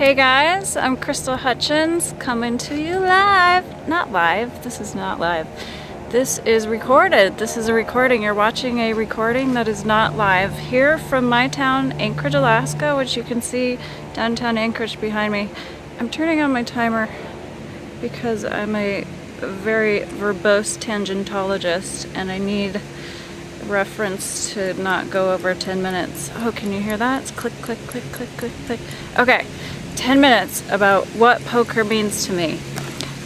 Hey guys, I'm Crystal Hutchins coming to you live. Not live, this is not live. This is recorded. This is a recording. You're watching a recording that is not live. Here from my town, Anchorage, Alaska, which you can see downtown Anchorage behind me. I'm turning on my timer because I'm a very verbose tangentologist and I need reference to not go over 10 minutes. Oh, can you hear that? It's click, click, click, click, click, click. Okay, 10 minutes about what poker means to me.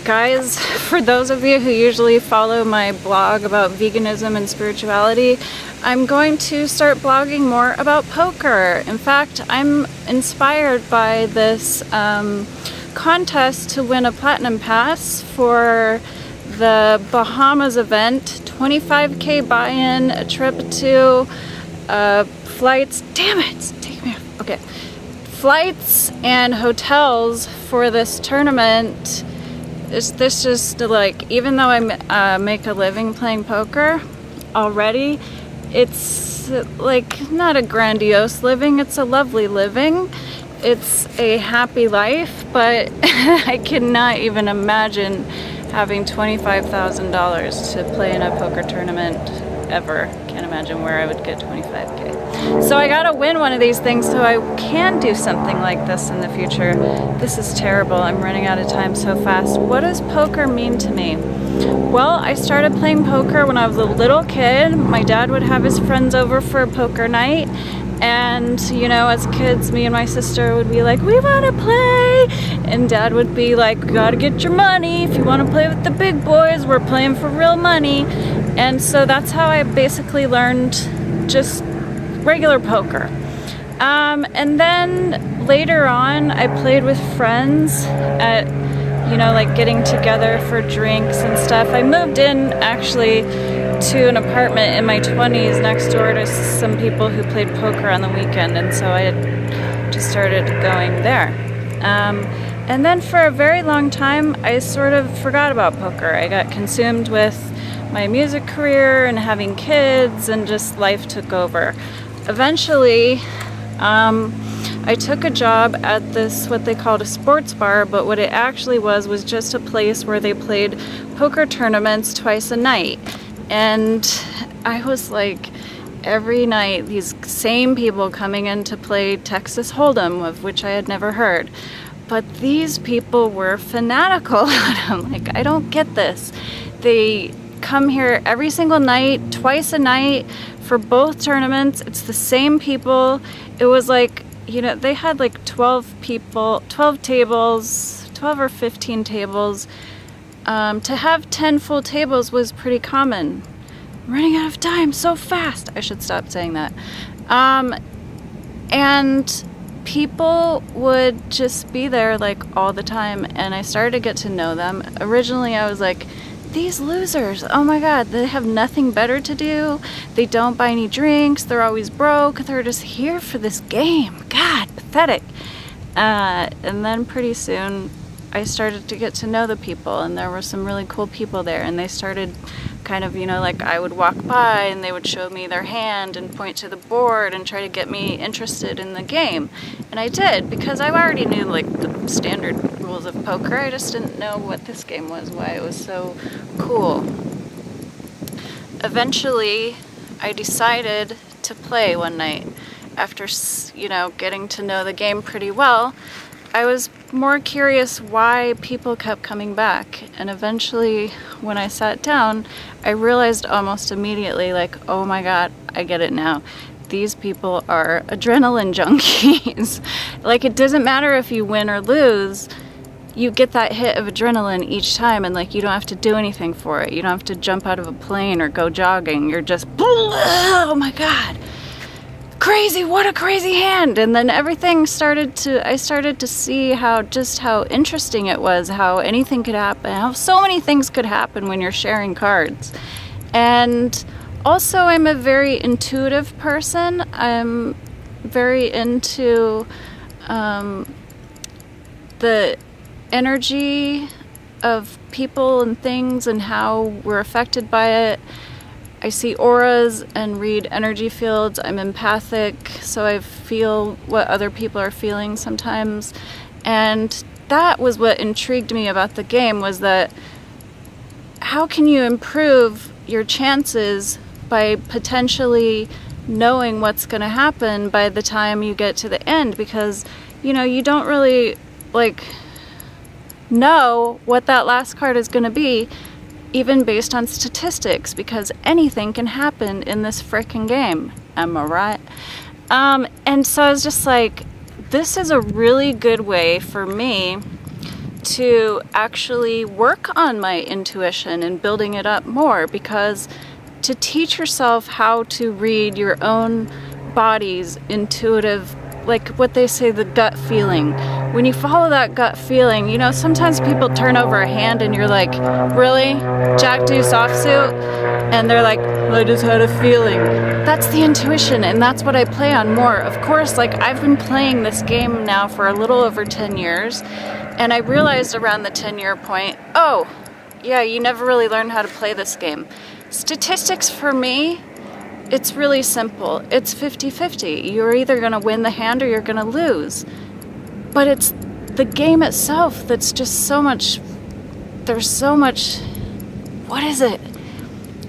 Guys, for those of you who usually follow my blog about veganism and spirituality, I'm going to start blogging more about poker. In fact, I'm inspired by this contest to win a platinum pass for the Bahamas event, 25K buy-in, a trip to flights, damn it, take me off, okay, flights and hotels for this tournament. Is this just like, even though I make a living playing poker already, it's like not a grandiose living, it's a lovely living. It's a happy life, but I cannot even imagine having $25,000 to play in a poker tournament ever. Can't imagine where I would get 25K. So I gotta win one of these things so I can do something like this in the future. This is terrible. I'm running out of time so fast. What does poker mean to me? Well, I started playing poker when I was a little kid. My dad would have his friends over for a poker night. And, you know, as kids, me and my sister would be like, we want to play. And Dad would be like, you got to get your money. If you want to play with the big boys, we're playing for real money. And so that's how I basically learned just regular poker. And then later on, I played with friends at, you know, like getting together for drinks and stuff. I moved in actually to an apartment in my 20s next door to some people who played poker on the weekend, and so I had just started going there. And then for a very long time, I sort of forgot about poker. I got consumed with my music career and having kids, and just life took over. Eventually, I took a job at this, what they called a sports bar, but what it actually was just a place where they played poker tournaments twice a night. And I was like, every night, these same people coming in to play Texas Hold'em, of which I had never heard. But these people were fanatical. I'm like, I don't get this. They come here every single night, twice a night, for both tournaments. It's the same people. It was like, you know, they had like 12 people, 12 tables, 12 or 15 tables. To have 10 full tables was pretty common. I'm running out of time so fast. I should stop saying that. And people would just be there like all the time, and I started to get to know them. Originally I was like, these losers, oh my god, they have nothing better to do. They don't buy any drinks, they're always broke, they're just here for this game. God, pathetic. And then pretty soon I started to get to know the people, and there were some really cool people there, and they started kind of, you know, like I would walk by and they would show me their hand and point to the board and try to get me interested in the game. And I did, because I already knew like the standard rules of poker. I just didn't know what this game was, why it was so cool. Eventually, I decided to play one night. After, you know, getting to know the game pretty well, I was more curious why people kept coming back, and eventually when I sat down, I realized almost immediately, like, oh my god, I get it now. These people are adrenaline junkies. Like, it doesn't matter if you win or lose, you get that hit of adrenaline each time, and like, you don't have to do anything for it. You don't have to jump out of a plane or go jogging. You're just, oh my god, crazy, what a crazy hand. And then everything I started to see how interesting it was, how anything could happen, how so many things could happen when you're sharing cards. And also, I'm a very intuitive person. I'm very into the energy of people and things and how we're affected by it. I see auras and read energy fields. I'm empathic, so I feel what other people are feeling sometimes. And that was what intrigued me about the game, was that how can you improve your chances by potentially knowing what's going to happen by the time you get to the end? Because, you know, you don't really know what that last card is going to be, even based on statistics, because anything can happen in this frickin' game. Am I right? And so I was just like, this is a really good way for me to actually work on my intuition and building it up more, because to teach yourself how to read your own body's intuitive, like what they say, the gut feeling. When you follow that gut feeling, you know, sometimes people turn over a hand and you're like, really? Jack Deuce offsuit? And they're like, I just had a feeling. That's the intuition, and that's what I play on more. Of course, like, I've been playing this game now for a little over 10 years, and I realized around the 10-year point, oh, yeah, you never really learned how to play this game. Statistics for me, it's really simple. It's 50-50. You're either going to win the hand or you're going to lose. But it's the game itself that's just so much, there's so much, what is it?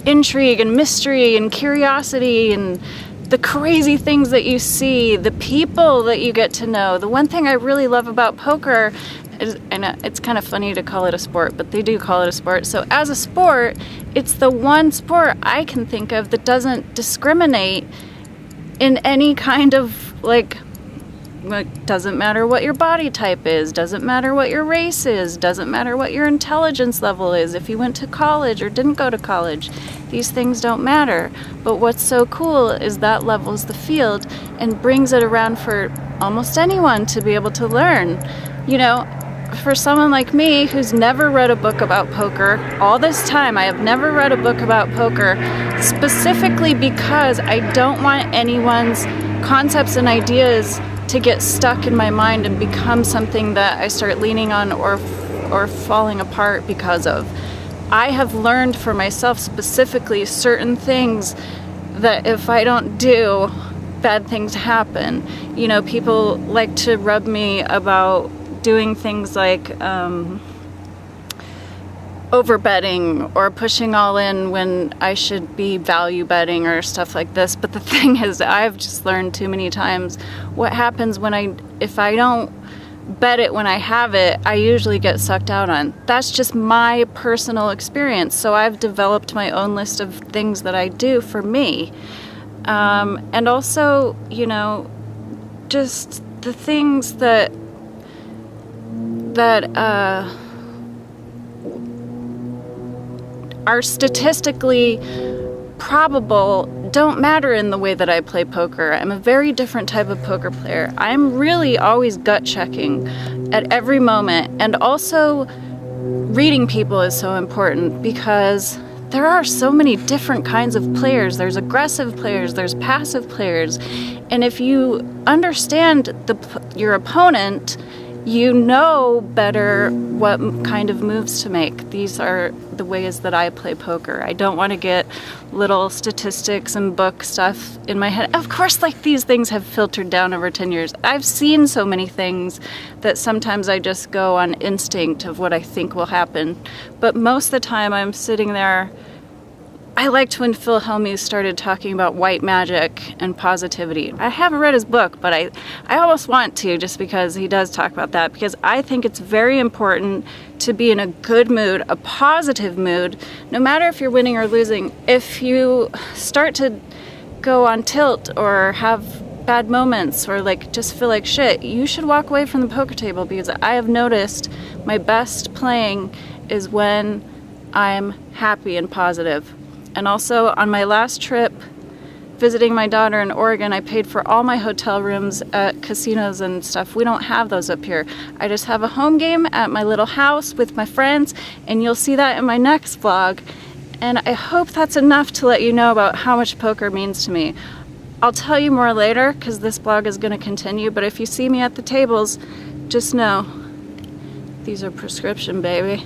Intrigue and mystery and curiosity and the crazy things that you see, the people that you get to know. The one thing I really love about poker is, and it's kind of funny to call it a sport, but they do call it a sport. So as a sport, it's the one sport I can think of that doesn't discriminate in any kind of, like, doesn't matter what your body type is, doesn't matter what your race is, doesn't matter what your intelligence level is, if you went to college or didn't go to college. These things don't matter. But what's so cool is that levels the field and brings it around for almost anyone to be able to learn. You know, for someone like me who's never read a book about poker, all this time I have never read a book about poker, specifically because I don't want anyone's concepts and ideas to get stuck in my mind and become something that I start leaning on or falling apart because of. I have learned for myself specifically certain things that if I don't do, bad things happen. You know, people like to rub me about doing things like over betting or pushing all in when I should be value betting or stuff like this. But the thing is, I've just learned too many times what happens if I don't bet it when I have it, I usually get sucked out on. That's just my personal experience. So I've developed my own list of things that I do for me. And also, you know, just the things that are statistically probable don't matter in the way that I play poker. I'm a very different type of poker player. I'm really always gut checking at every moment. And also reading people is so important because there are so many different kinds of players. There's aggressive players, there's passive players. And if you understand your opponent, you know better what kind of moves to make. These are the ways that I play poker. I don't want to get little statistics and book stuff in my head. Of course, like, these things have filtered down over 10 years. I've seen so many things that sometimes I just go on instinct of what I think will happen. But most of the time I'm sitting there. I liked when Phil Hellmuth started talking about white magic and positivity. I haven't read his book, but I almost want to, just because he does talk about that, because I think it's very important to be in a good mood, a positive mood, no matter if you're winning or losing. If you start to go on tilt or have bad moments or like just feel like shit, you should walk away from the poker table, because I have noticed my best playing is when I'm happy and positive. And also, on my last trip visiting my daughter in Oregon, I paid for all my hotel rooms at casinos and stuff. We don't have those up here. I just have a home game at my little house with my friends, and you'll see that in my next vlog. And I hope that's enough to let you know about how much poker means to me. I'll tell you more later, because this vlog is going to continue, but if you see me at the tables, just know, these are prescription, baby.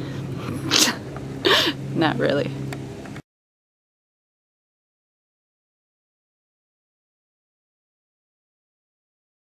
Not really.